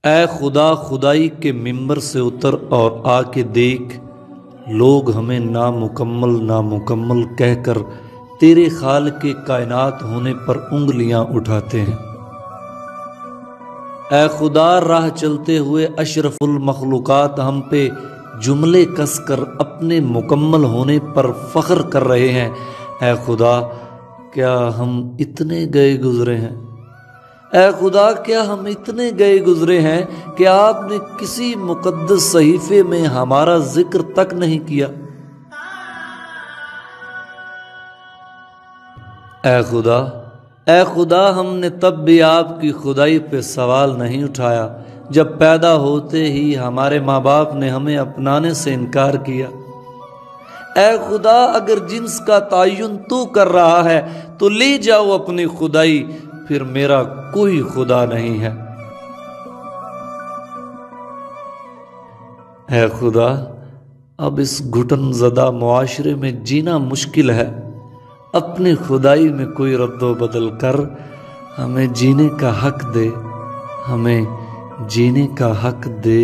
اے خدا خدائی کے ممبر سے اتر اور آ کے دیکھ، لوگ ہمیں نامکمل کہہ کر تیرے خالق کائنات ہونے پر انگلیاں اٹھاتے ہیں۔ اے خدا راہ چلتے ہوئے اشرف المخلوقات ہم پہ جملے کس کر اپنے مکمل ہونے پر فخر کر رہے ہیں۔ اے خدا کیا ہم اتنے گئے گزرے ہیں، اے خدا کیا ہم اتنے گئے گزرے ہیں کہ آپ نے کسی مقدس صحیفے میں ہمارا ذکر تک نہیں کیا۔ اے خدا ہم نے تب بھی آپ کی خدائی پہ سوال نہیں اٹھایا جب پیدا ہوتے ہی ہمارے ماں باپ نے ہمیں اپنانے سے انکار کیا۔ اے خدا اگر جنس کا تعین تو کر رہا ہے تو لے جاؤ اپنی خدائی، پھر میرا کوئی خدا نہیں ہے۔ اے خدا اب اس گھٹن زدہ معاشرے میں جینا مشکل ہے، اپنی خدائی میں کوئی رد و بدل کر ہمیں جینے کا حق دے، ہمیں جینے کا حق دے۔